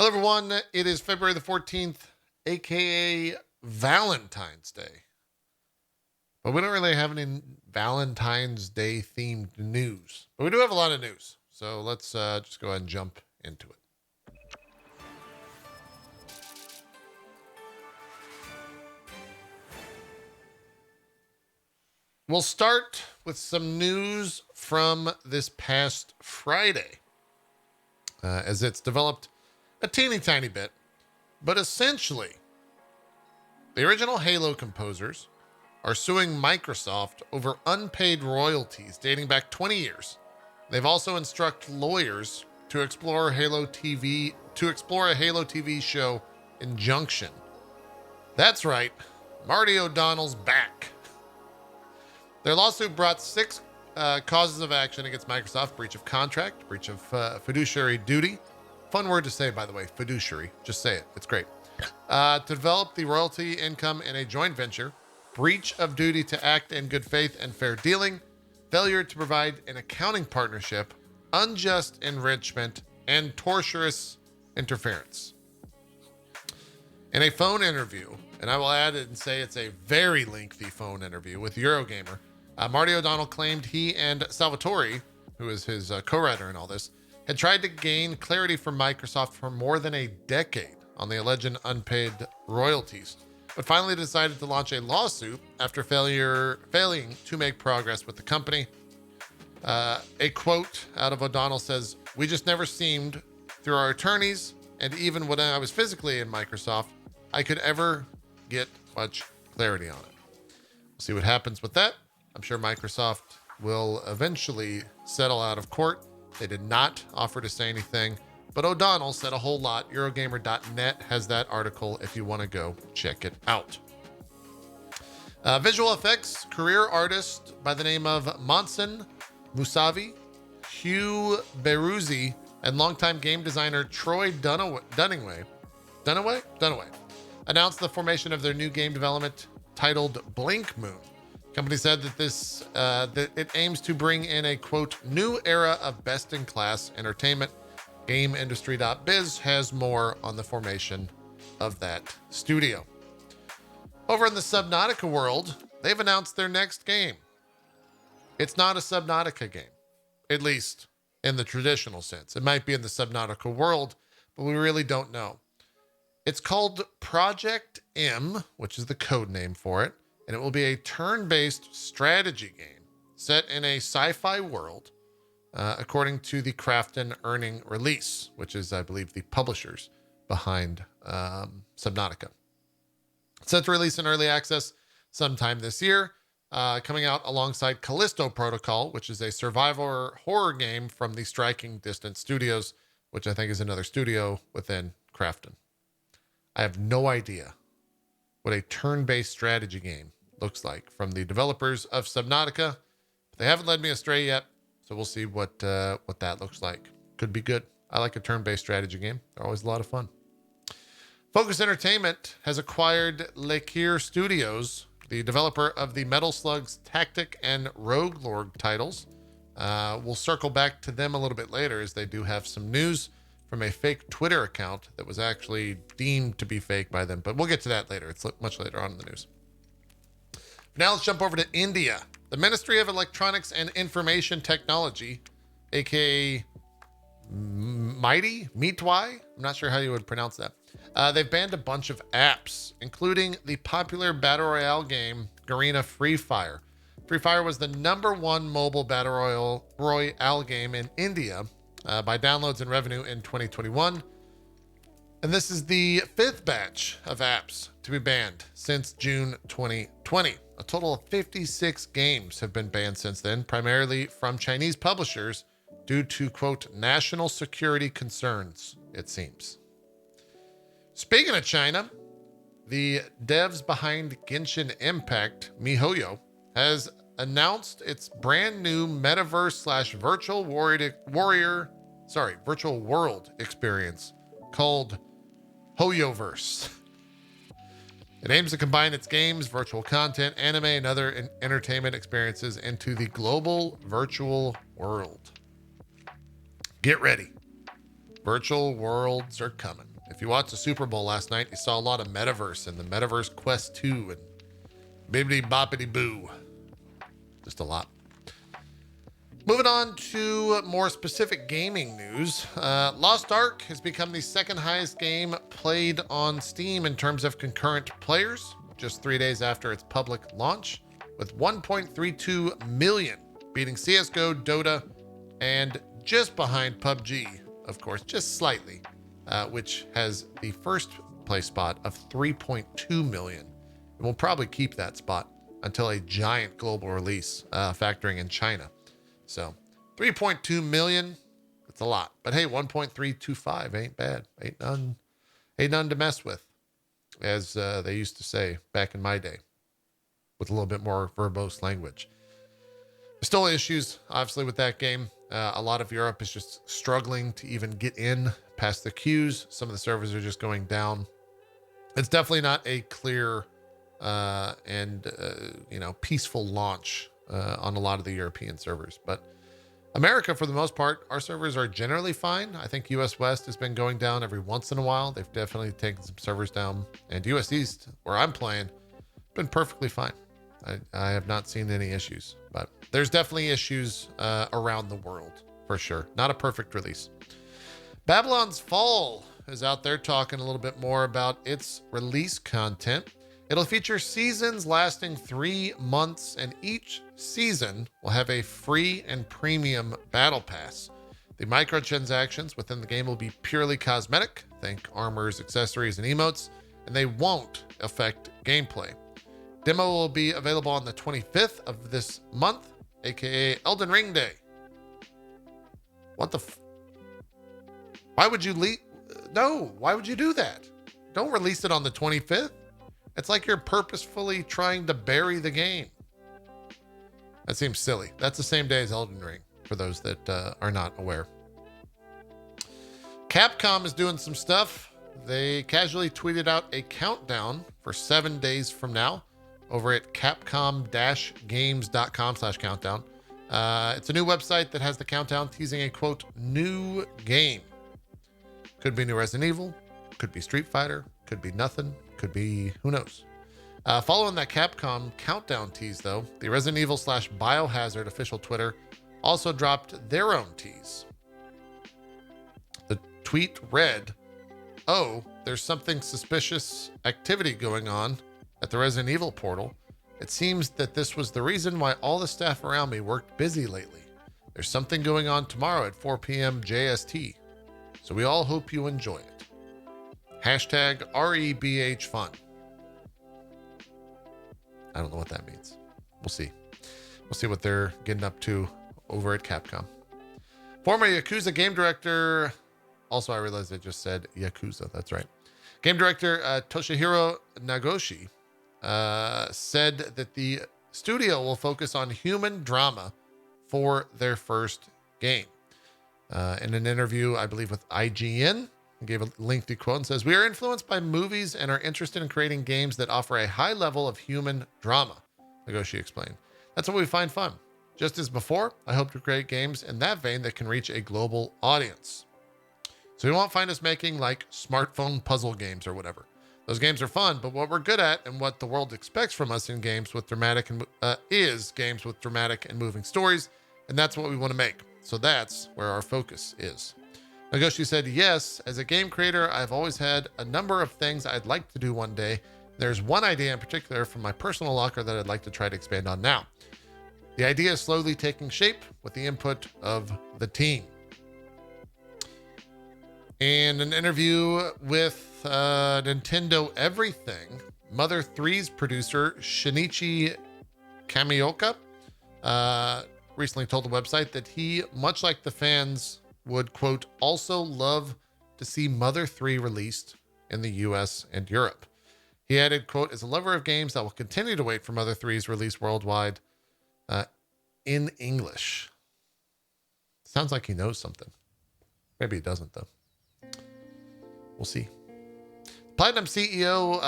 Hello, everyone. It is February the 14th, aka Valentine's Day. But we don't really have any Valentine's Day themed news. But we do have a lot of news. So let's just go ahead and jump into it. We'll start with some news from this past Friday, as it's developed a teeny tiny bit. But essentially, the original Halo composers are suing Microsoft over unpaid royalties dating back 20 years. They've also instructed lawyers to explore a Halo TV show injunction. That's right, Marty O'Donnell's back. Their lawsuit brought 6 causes of action against Microsoft: breach of contract, breach of fiduciary duty. Fun word to say, by the way, fiduciary. Just say it. It's great. To develop the royalty income in a joint venture, breach of duty to act in good faith and fair dealing, failure to provide an accounting partnership, unjust enrichment, and tortious interference. In a phone interview, and I will add it and say it's a very lengthy phone interview with Eurogamer, Marty O'Donnell claimed he and Salvatore, who is his co-writer in all this, had tried to gain clarity from Microsoft for more than a decade on the alleged unpaid royalties, but finally decided to launch a lawsuit after failing to make progress with the company. A quote out of O'Donnell says, "We just never seemed, through our attorneys, and even when I was physically in Microsoft, I could ever get much clarity on it." We'll see what happens with that. I'm sure Microsoft will eventually settle out of court. They did not offer to say anything, but O'Donnell said a whole lot. Eurogamer.net has that article if you want to go check it out. Visual effects career artist by the name of Monson Musavi, Hugh Beruzzi, and longtime game designer Troy Dunaway announced the formation of their new game development titled Blink Moon. The company said that that it aims to bring in a, quote, new era of best-in-class entertainment. GameIndustry.biz has more on the formation of that studio. Over in the Subnautica world, they've announced their next game. It's not a Subnautica game, at least in the traditional sense. It might be in the Subnautica world, but we really don't know. It's called Projekt M, which is the code name for it, and it will be a turn-based strategy game set in a sci-fi world, according to the Crafton Earning release, which is, I believe, the publishers behind Subnautica. It's set to release in early access sometime this year, coming out alongside Callisto Protocol, which is a survivor horror game from the Striking Distance Studios, which I think is another studio within Crafton. I have no idea what a turn-based strategy game looks like from the developers of Subnautica. They haven't led me astray yet, so we'll see what that looks like. Could be good. I like a turn-based strategy game. They're always a lot of fun. Focus Entertainment has acquired Lekir Studios, the developer of the Metal Slugs Tactic and Rogue Lord titles. We'll circle back to them a little bit later, as they do have some news from a fake Twitter account that was actually deemed to be fake by them. But we'll get to that later. It's much later on in the news. Now let's jump over to India. The Ministry of Electronics and Information Technology, aka Meetwai, I'm not sure how you would pronounce that. They've banned a bunch of apps, including the popular Battle Royale game, Garena Free Fire. Free Fire was the #1 mobile Battle Royale game in India by downloads and revenue in 2021. And this is the 5th batch of apps to be banned since June 2020. A total of 56 games have been banned since then, primarily from Chinese publishers due to, quote, national security concerns, it seems. Speaking of China, the devs behind Genshin Impact, MiHoYo, has announced its brand new metaverse/virtual virtual world experience called HoYoverse. It aims to combine its games, virtual content, anime, and other entertainment experiences into the global virtual world. Get ready. Virtual worlds are coming. If you watched the Super Bowl last night, you saw a lot of metaverse and the Metaverse Quest 2 and bibbidi boppity boo. Just a lot. Moving on to more specific gaming news. Lost Ark has become the second highest game played on Steam in terms of concurrent players, just 3 days after its public launch, with 1.32 million, beating CSGO, Dota, and just behind PUBG, of course, just slightly, which has the first place spot of 3.2 million. And we'll probably keep that spot until a giant global release, factoring in China. So 3.2 million, that's a lot. But hey, 1.325 ain't bad. Ain't none to mess with, as they used to say back in my day, with a little bit more verbose language. There's still issues, obviously, with that game. A lot of Europe is just struggling to even get in past the queues. Some of the servers are just going down. It's definitely not a clear and peaceful launch on a lot of the European servers. But America, for the most part, our servers are generally fine. I think US West has been going down every once in a while. They've definitely taken some servers down. And US East, where I'm playing, been perfectly fine. I have not seen any issues. But there's definitely issues around the world, for sure. Not a perfect release. Babylon's Fall is out there talking a little bit more about its release content. It'll feature seasons lasting 3 months, and each season will have a free and premium battle pass. The microtransactions within the game will be purely cosmetic, think armors, accessories, and emotes, and they won't affect gameplay. Demo will be available on the 25th of this month, aka Elden Ring Day. What the Why would you No, why would you do that? Don't release it on the 25th. It's like you're purposefully trying to bury the game. That seems silly. That's the same day as Elden Ring, for those that are not aware. Capcom is doing some stuff. They casually tweeted out a countdown for 7 days from now over at capcom-games.com/countdown. It's a new website that has the countdown teasing a, quote, new game. Could be new Resident Evil, could be Street Fighter, could be nothing, could be who knows. Following that Capcom countdown tease, though, the Resident Evil /Biohazard official Twitter also dropped their own tease. The tweet read, "Oh, there's something suspicious activity going on at the Resident Evil portal. It seems that this was the reason why all the staff around me worked busy lately. There's something going on tomorrow at 4 p.m. JST. So we all hope you enjoy it. Hashtag REBH fun." I don't know what that means. We'll see. We'll see what they're getting up to over at Capcom. Former Yakuza game director, also I realized I just said Yakuza, that's right. Game director Toshihiro Nagoshi said that the studio will focus on human drama for their first game. In an interview, I believe with IGN, he gave a lengthy quote and says, "We are influenced by movies and are interested in creating games that offer a high level of human drama," Nagoshi explained. "That's what we find fun. Just as before, I hope to create games in that vein that can reach a global audience. So you won't find us making like smartphone puzzle games or whatever. Those games are fun, but what we're good at and what the world expects from us in games with dramatic and games with dramatic and moving stories, and that's what we want to make. So that's where our focus is." Nagoshi said, "Yes, as a game creator, I've always had a number of things I'd like to do one day. There's one idea in particular from my personal locker that I'd like to try to expand on now. The idea is slowly taking shape with the input of the team." In an interview with Nintendo Everything, Mother 3's producer Shinichi Kamioka recently told the website that he, much like the fans, would, quote, also love to see Mother 3 released in the US and Europe. He added, quote, "As a lover of games, I will continue to wait for Mother 3's release worldwide in English." Sounds like he knows something. Maybe he doesn't, though. We'll see. Platinum CEO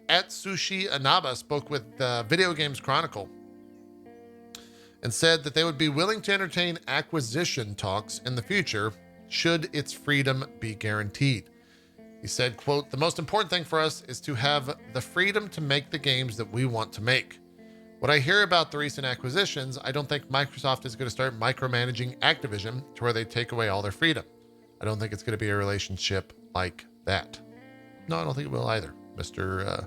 Atsushi Inaba spoke with Video Games Chronicle and said that they would be willing to entertain acquisition talks in the future should its freedom be guaranteed. He said, quote, "The most important thing for us is to have the freedom to make the games that we want to make. What I hear about the recent acquisitions, I don't think Microsoft is going to start micromanaging Activision to where they take away all their freedom. I don't think it's going to be a relationship like that." No, I don't think it will either, Mr.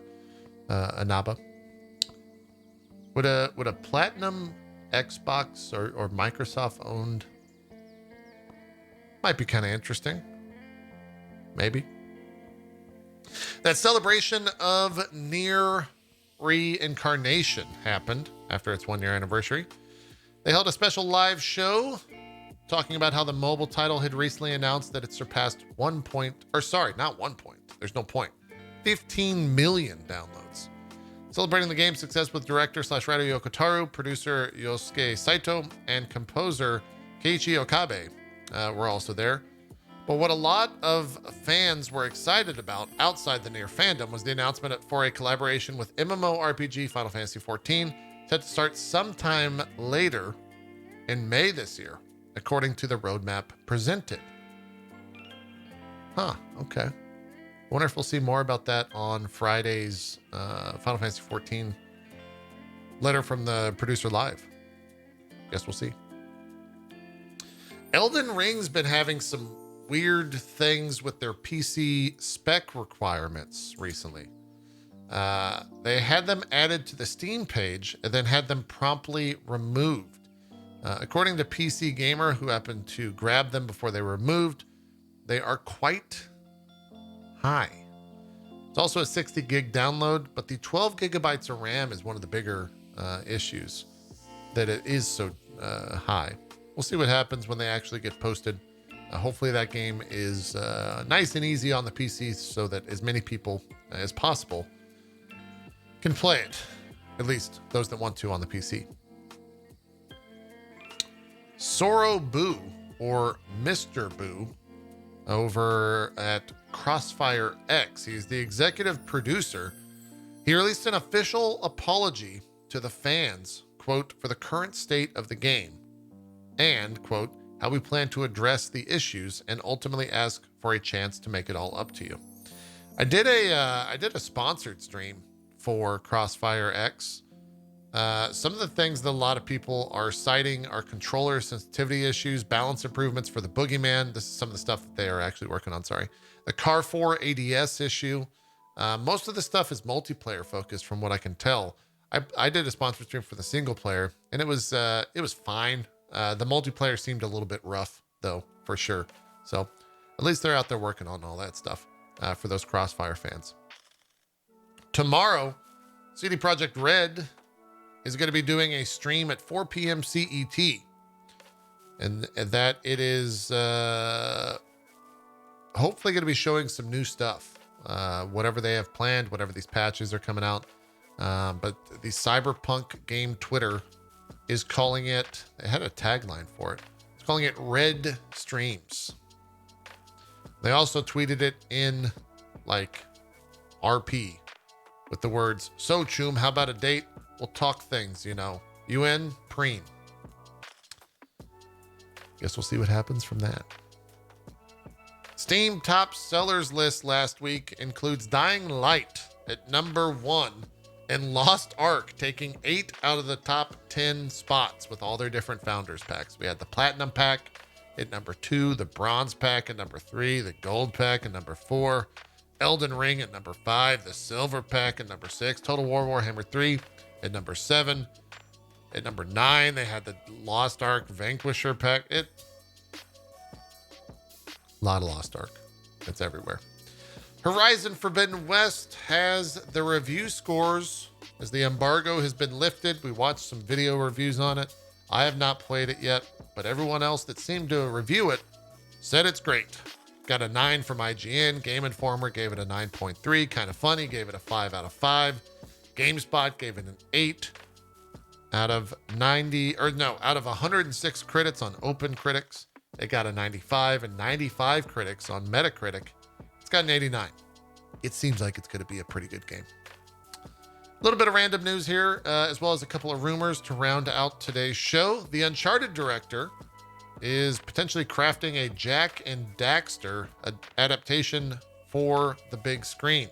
Anaba. Would a platinum Xbox or Microsoft owned might be kind of interesting. Maybe. That celebration of Nier Reincarnation happened after its 1 year anniversary. They held a special live show talking about how the mobile title had recently announced that it surpassed 15 million downloads. Celebrating the game's success with director/writer Yoko Taro, producer Yosuke Saito, and composer Keiichi Okabe were also there. But what a lot of fans were excited about outside the Nier fandom was the announcement for a collaboration with MMORPG Final Fantasy XIV, set to start sometime later in May this year, according to the roadmap presented. Okay. I wonder if we'll see more about that on Friday's Final Fantasy XIV letter from the producer live. Guess we'll see. Elden Ring's been having some weird things with their PC spec requirements recently. They had them added to the Steam page and then had them promptly removed. According to PC Gamer, who happened to grab them before they were removed, they are quite high. It's also a 60 gig download, but the 12 gigabytes of RAM is one of the bigger issues, that it is so high. We'll see what happens when they actually get posted. Hopefully that game is nice and easy on the PC so that as many people as possible can play it, at least those that want to on the PC. Soro Boo, or Mr. Boo, over at Crossfire X. He's the executive producer. He released an official apology to the fans, quote, for the current state of the game, and, quote, how we plan to address the issues and ultimately ask for a chance to make it all up to you. I did a sponsored stream for Crossfire X. Some of the things that a lot of people are citing are controller sensitivity issues, balance improvements for the boogeyman. This is some of the stuff that they are actually working on. Sorry. The Car 4 ADS issue. Most of the stuff is multiplayer focused from what I can tell. I did a sponsored stream for the single player and it was fine. The multiplayer seemed a little bit rough though, for sure. So at least they're out there working on all that stuff for those Crossfire fans. Tomorrow, CD Projekt Red is going to be doing a stream at 4 p.m. CET. And that it is hopefully going to be showing some new stuff. Whatever they have planned, whatever these patches are coming out. But the Cyberpunk game Twitter is calling it, they had a tagline for it. It's calling it Red Streams. They also tweeted it in like RP with the words, "So Choom, how about a date? We'll talk things, you know. You in? Preen." Guess we'll see what happens from that. Steam top sellers list last week includes Dying Light at number 1 and Lost Ark taking 8 out of the top 10 spots with all their different Founders packs. We had the Platinum pack at number 2, the Bronze pack at number 3, the Gold pack at number 4, Elden Ring at number 5, the Silver pack at number 6, Total War Warhammer 3 at number 7. At number 9, they had the Lost Ark Vanquisher pack. A lot of Lost Ark. It's everywhere. Horizon Forbidden West has the review scores as the embargo has been lifted. We watched some video reviews on it. I have not played it yet, but everyone else that seemed to review it said it's great. Got a 9 from IGN. Game Informer gave it a 9.3. Kind of Funny gave it a 5 out of 5. GameSpot gave it an 8 out of 106 critics on Open Critics. It got a 95, and 95 critics on Metacritic. It's got an 89. It seems like it's going to be a pretty good game. A little bit of random news here, as well as a couple of rumors to round out today's show. The Uncharted director is potentially crafting a Jak and Daxter adaptation for the big screen.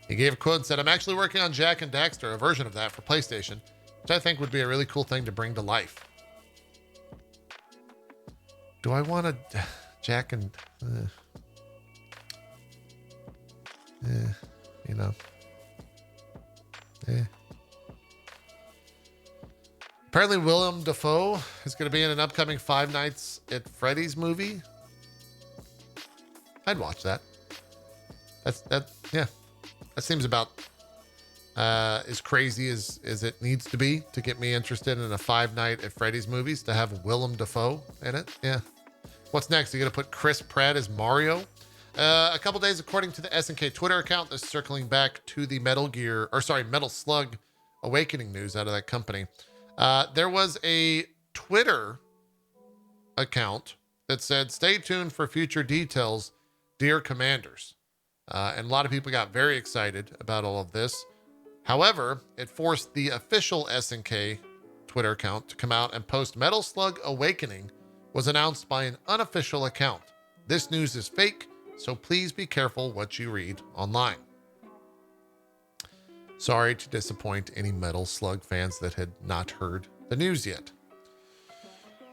He gave a quote and said, "I'm actually working on Jak and Daxter, a version of that for PlayStation, which I think would be a really cool thing to bring to life." Do I want to Jak and... you know. Apparently Willem Dafoe is going to be in an upcoming Five Nights at Freddy's movie. I'd watch that. Yeah. That seems about as crazy as it needs to be to get me interested in a Five Nights at Freddy's movies, to have Willem Dafoe in it. Yeah. What's next? You're going to put Chris Pratt as Mario? A couple days, according to the SNK Twitter account, this is circling back to the Metal Slug Awakening news out of that company. There was a Twitter account that said, "Stay tuned for future details, dear commanders." And a lot of people got very excited about all of this. However, it forced the official SNK Twitter account to come out and post Metal Slug Awakening was announced by an unofficial account. This news is fake, so please be careful what you read online. Sorry to disappoint any Metal Slug fans that had not heard the news yet.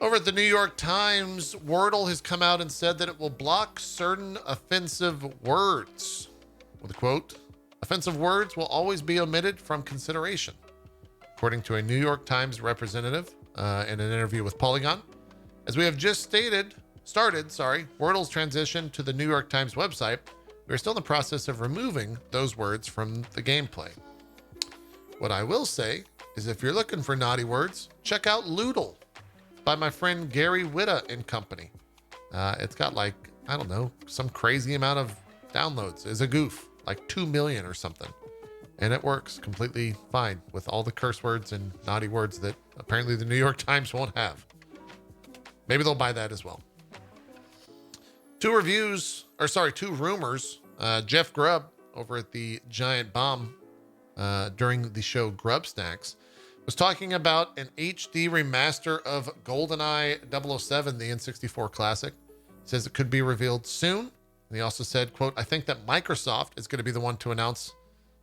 Over at the New York Times, Wordle has come out and said that it will block certain offensive words. With a quote, "Offensive words will always be omitted from consideration." According to a New York Times representative in an interview with Polygon. As we have just started, Wordle's transition to the New York Times website, we are still in the process of removing those words from the gameplay. What I will say is, if you're looking for naughty words, check out Loodle by my friend Gary Whitta and company. It's got like, I don't know, some crazy amount of downloads. It's a goof, like 2 million or something. And it works completely fine with all the curse words and naughty words that apparently the New York Times won't have. Maybe they'll buy that as well. Two rumors. Jeff Grubb over at the Giant Bomb during the show Grub Snacks was talking about an HD remaster of GoldenEye 007, the N64 classic. He says it could be revealed soon. And he also said, quote, "I think that Microsoft is going to be the one to announce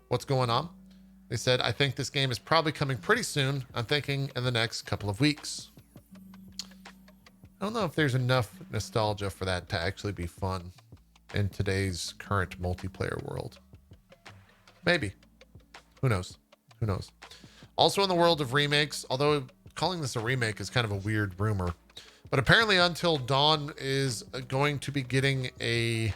what's going on." They said, "I think this game is probably coming pretty soon. I'm thinking in the next couple of weeks." I don't know if there's enough nostalgia for that to actually be fun in today's current multiplayer world. Maybe. Who knows? Also in the world of remakes, although calling this a remake is kind of a weird rumor, but apparently Until Dawn is going to be getting a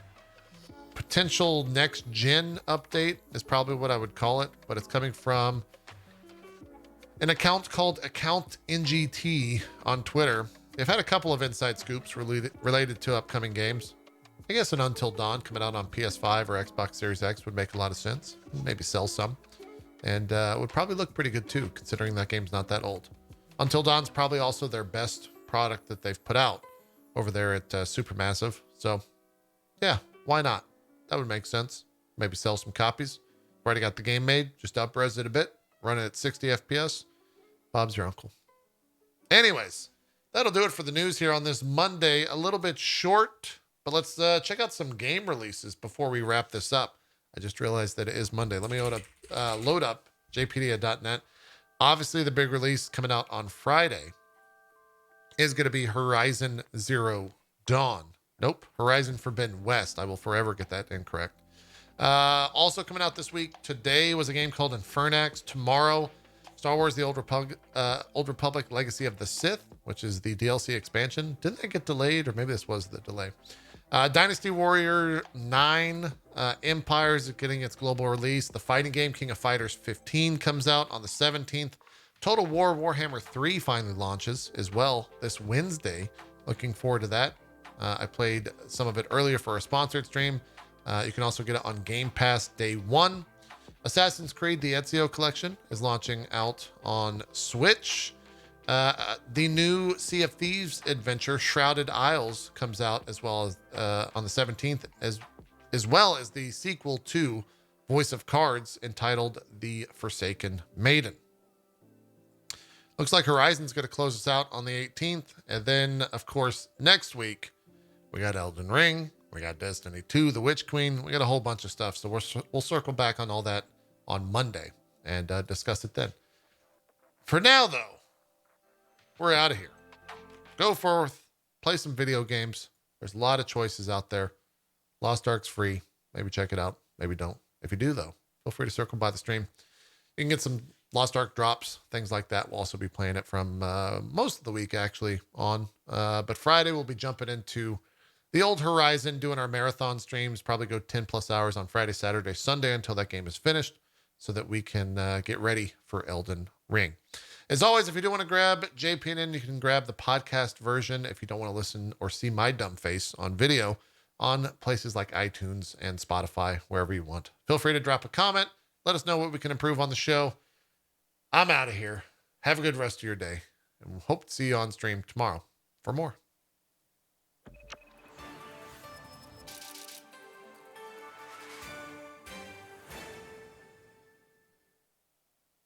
potential next gen update, is probably what I would call it, but it's coming from an account called Account NGT on Twitter. They've had a couple of inside scoops related to upcoming games. I guess an Until Dawn coming out on PS5 or Xbox Series X would make a lot of sense. Maybe sell some. And it would probably look pretty good too, considering that game's not that old. Until Dawn's probably also their best product that they've put out over there at Supermassive. So, yeah, why not? That would make sense. Maybe sell some copies. Already got the game made. Just up-res it a bit. Run it at 60 FPS. Bob's your uncle. Anyways, that'll do it for the news here on this Monday. A little bit short, but let's check out some game releases before we wrap this up. I just realized that it is Monday. Let me load up jpedia.net. Obviously, the big release coming out on Friday is going to be Horizon Zero Dawn. Nope, Horizon Forbidden West. I will forever get that incorrect. Also coming out this week, today was a game called Infernax. Tomorrow, Star Wars The Old Republic Legacy of the Sith, which is the DLC expansion. Didn't that get delayed? Or maybe this was the delay. Dynasty Warrior 9 Empires is getting its global release. The fighting game King of Fighters 15 comes out on the 17th. Total War Warhammer 3 finally launches as well this Wednesday. Looking forward to that. I played some of it earlier for a sponsored stream. You can also get it on Game Pass day 1. Assassin's Creed The Ezio Collection is launching out on Switch. The new Sea of Thieves adventure, Shrouded Isles, comes out as well as on the 17th, as well as the sequel to Voice of Cards entitled The Forsaken Maiden. Looks like Horizon's going to close us out on the 18th. And then, of course, next week, we got Elden Ring. We got Destiny 2, The Witch Queen. We got a whole bunch of stuff. So we'll circle back on all that on Monday and discuss it then. For now, though, we're out of here. Go forth, play some video games. There's a lot of choices out there. Lost Ark's free. Maybe check it out. Maybe don't. If you do, though, feel free to circle by the stream. You can get some Lost Ark drops, things like that. We'll also be playing it from most of the week, actually, on. But Friday, we'll be jumping into the Old Horizon, doing our marathon streams. Probably go 10 plus hours on Friday, Saturday, Sunday until that game is finished so that we can get ready for Elden Ring. As always, if you do want to grab JPNN, you can grab the podcast version if you don't want to listen or see my dumb face on video on places like iTunes and Spotify, wherever you want. Feel free to drop a comment. Let us know what we can improve on the show. I'm out of here. Have a good rest of your day, and we'll hope to see you on stream tomorrow for more.